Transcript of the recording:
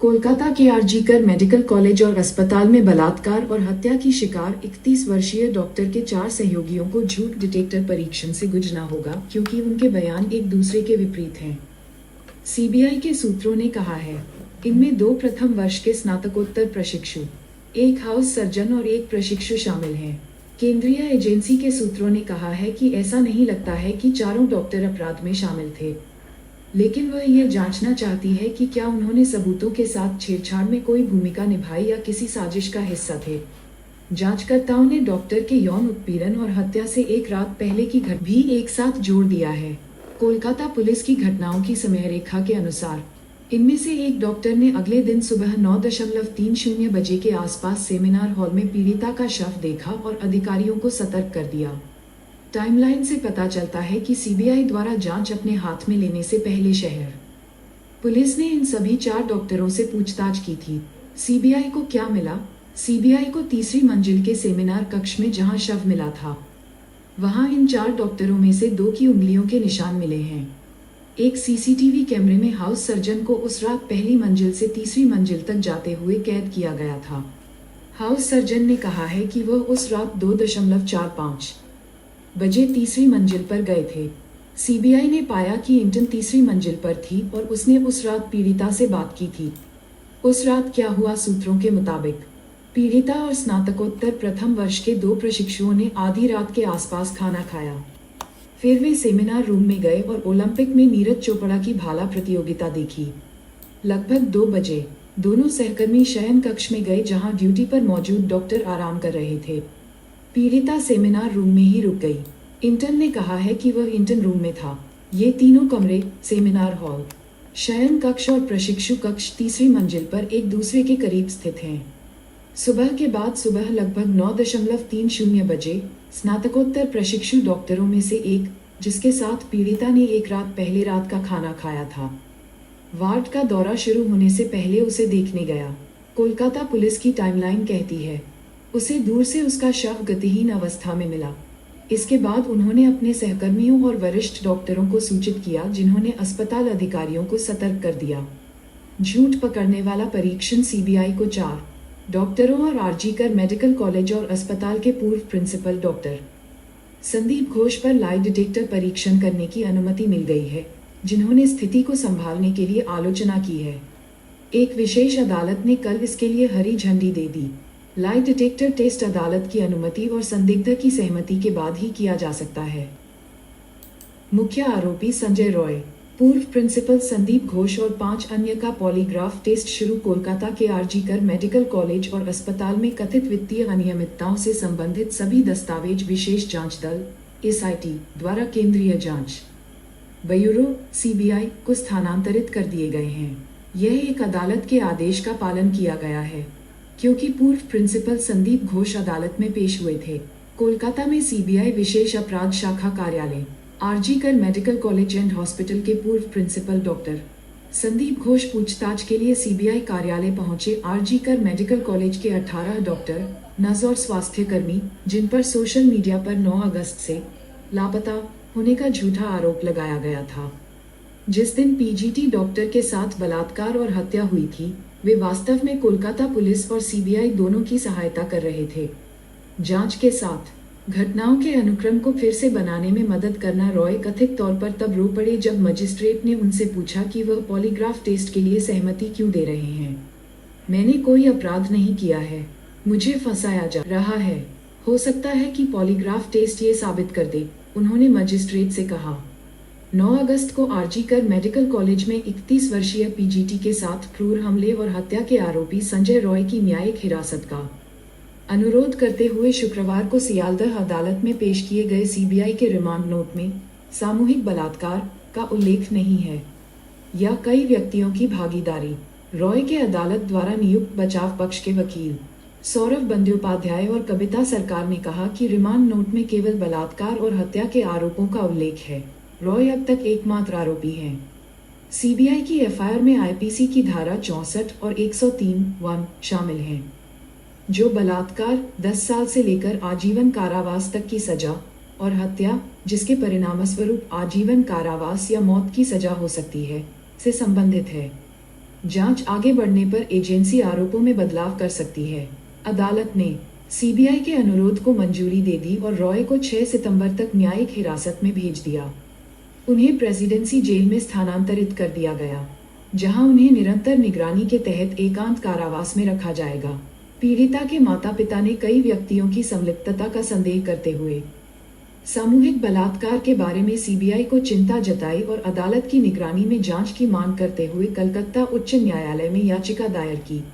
कोलकाता के RG Kar medical college और अस्पताल में बलात्कार और हत्या की शिकार 31 वर्षीय डॉक्टर के 4 सहयोगियों को झूठ डिटेक्टर परीक्षण से गुजरना होगा क्योंकि उनके बयान एक दूसरे के विपरीत हैं। सीबीआई के सूत्रों ने कहा है। इनमें 2 प्रथम वर्ष के स्नातकोत्तर प्रशिक्षु, एक हाउस सर्जन और एक प्रशिक्षु शामिल हैं। केंद्रीय एजेंसी के सूत्रों ने कहा है कि ऐसा नहीं लगता है कि चारों डॉक्टर अपराध में शामिल थे, लेकिन वह यह जांचना चाहती है कि क्या उन्होंने सबूतों के साथ छेड़छाड़ में कोई भूमिका निभाई या किसी साजिश का हिस्सा थे। जांचकर्ताओं ने डॉक्टर के यौन उत्पीड़न और हत्या से एक रात पहले की घटना भी एक साथ जोड़ दिया है। कोलकाता पुलिस की घटनाओं की समयरेखा के अनुसार इनमें से एक डॉक्टर ने अगले दिन सुबह 9:30 बजे के आसपास सेमिनार हॉल में पीड़िता का शव देखा और अधिकारियों को सतर्क कर दिया। टाइमलाइन से पता चलता है कि सीबीआई द्वारा जांच अपने हाथ में लेने से पहले शहर पुलिस ने इन सभी 4 डॉक्टरों से पूछताछ की थी। सीबीआई को क्या मिला? सीबीआई को तीसरी मंजिल के सेमिनार कक्ष में जहां शव मिला था, वहां इन 4 डॉक्टरों में से 2 की उंगलियों के निशान मिले हैं। एक सीसीटीवी कैमरे में हाउस सर्जन को उस रात पहली मंजिल से तीसरी मंजिल तक जाते हुए कैद किया गया था। हाउस सर्जन ने कहा है कि वह उस रात 2:45 बजे तीसरी मंजिल पर गए थे। सीबीआई ने पाया कि इंटर्न तीसरी मंजिल पर थी और उसने उस रात पीड़िता से बात की थी। उस रात क्या हुआ? सूत्रों के मुताबिक पीड़िता और स्नातकोत्तर प्रथम वर्ष के 2 प्रशिक्षुओं ने आधी रात के आसपास खाना खाया। फिर वे सेमिनार रूम में गए और ओलंपिक में नीरज चोपड़ा की भाला प्रतियोगिता देखी। लगभग 2 बजे दोनों सहकर्मी शयन कक्ष में गए जहां ड्यूटी पर मौजूद डॉक्टर आराम कर रहे थे। पीड़िता सेमिनार रूम में ही रुक गई। इंटर्न ने कहा है कि वह इंटर्न रूम में था। ये तीनों कमरे, सेमिनार हॉल, शयन कक्ष और प्रशिक्षु कक्ष तीसरी मंजिल पर एक दूसरे के करीब स्थित हैं। सुबह के बाद सुबह लगभग 9:30 बजे स्नातकोत्तर प्रशिक्षु डॉक्टरों में से एक, जिसके साथ पीड़िता ने एक रात पहले रात का खाना खाया था, वार्ड का दौरा शुरू होने से पहले उसे देखने गया। कोलकाता पुलिस की टाइमलाइन कहती है उसे दूर से उसका शव गतिहीन अवस्था में मिला। इसके बाद उन्होंने अपने सहकर्मियों और वरिष्ठ डॉक्टरों को सूचित किया, जिन्होंने अस्पताल अधिकारियों को सतर्क कर दिया। झूठ पकड़ने वाला परीक्षण सीबीआई को 4 डॉक्टरों और आरजीकर मेडिकल कॉलेज और अस्पताल के पूर्व प्रिंसिपल डॉक्टर संदीप घोष पर लाई डिटेक्टर परीक्षण करने की अनुमति मिल गई है, जिन्होंने स्थिति को संभालने के लिए आलोचना की है। एक विशेष अदालत ने कल इसके लिए हरी झंडी दे दी। लाई डिटेक्टर टेस्ट अदालत की अनुमति और संदिग्ध की सहमति के बाद ही किया जा सकता है। मुख्य आरोपी संजय रॉय, पूर्व प्रिंसिपल संदीप घोष और 5 अन्य का पॉलीग्राफ टेस्ट शुरू। कोलकाता के आरजीकर मेडिकल कॉलेज और अस्पताल में कथित वित्तीय अनियमितताओं से संबंधित सभी दस्तावेज विशेष जांच दल एसआईटी द्वारा केंद्रीय जांच ब्यूरो सीबीआई को स्थानांतरित कर दिए गए हैं। यह एक अदालत के आदेश का पालन किया गया है, क्योंकि पूर्व प्रिंसिपल संदीप घोष अदालत में पेश हुए थे। कोलकाता में सीबीआई विशेष अपराध शाखा कार्यालय, RG Kar medical college and hospital के पूर्व प्रिंसिपल डॉक्टर संदीप घोष पूछताछ के लिए सीबीआई कार्यालय पहुंचे। आरजीकर मेडिकल कॉलेज के 18 डॉक्टर, नर्स और स्वास्थ्यकर्मी, जिन पर सोशल मीडिया पर 9 अगस्त से लापता होने का झूठा आरोप लगाया गया था, जिस दिन पीजीटी डॉक्टर के साथ बलात्कार और हत्या हुई थी, वे वास्तव में कोलकाता पुलिस और सीबीआई दोनों की सहायता कर रहे थे। जांच के साथ घटनाओं के अनुक्रम को फिर से बनाने में मदद करना। रॉय कथित तौर पर तब रो पड़े जब मजिस्ट्रेट ने उनसे पूछा कि वह पॉलीग्राफ टेस्ट के लिए सहमति क्यों दे रहे हैं। मैंने कोई अपराध नहीं किया है, मुझे फंसाया जा रहा है। हो सकता है कि पॉलीग्राफ टेस्ट ये साबित कर दे, उन्होंने मजिस्ट्रेट से कहा। 9 अगस्त को आरजीकर मेडिकल कॉलेज में 31 वर्षीय पीजीटी के साथ क्रूर हमले और हत्या के आरोपी संजय रॉय की न्यायिक हिरासत का अनुरोध करते हुए शुक्रवार को सियालदह अदालत में पेश किए गए सीबीआई के रिमांड नोट में सामूहिक बलात्कार का उल्लेख नहीं है या कई व्यक्तियों की भागीदारी। रॉय के अदालत द्वारा नियुक्त बचाव पक्ष के वकील सौरभ बंद्योपाध्याय और कविता सरकार ने कहा कि रिमांड नोट में केवल बलात्कार और हत्या के आरोपों का उल्लेख है। रॉय अब तक एकमात्र आरोपी हैं। सीबीआई की एफआईआर में आईपीसी की धारा 64 और 103(1) शामिल हैं, जो बलात्कार 10 साल से लेकर आजीवन कारावास तक की सजा और हत्या, जिसके परिणामस्वरूप आजीवन कारावास या मौत की सजा हो सकती है, से संबंधित है। जांच आगे बढ़ने पर एजेंसी आरोपों में बदलाव कर सकती है। अदालत ने सीबीआई के अनुरोध को मंजूरी दे दी और रॉय को 6 सितंबर तक न्यायिक हिरासत में भेज दिया। उन्हें प्रेसिडेंसी जेल में स्थानांतरित कर दिया गया, जहां उन्हें निरंतर निगरानी के तहत एकांत कारावास में रखा जाएगा। पीड़िता के माता-पिता ने कई व्यक्तियों की संलिप्तता का संदेह करते हुए सामूहिक बलात्कार के बारे में सीबीआई को चिंता जताई और अदालत की निगरानी में जांच की मांग करते हुए कलकत्ता उच्च न्यायालय में याचिका दायर की।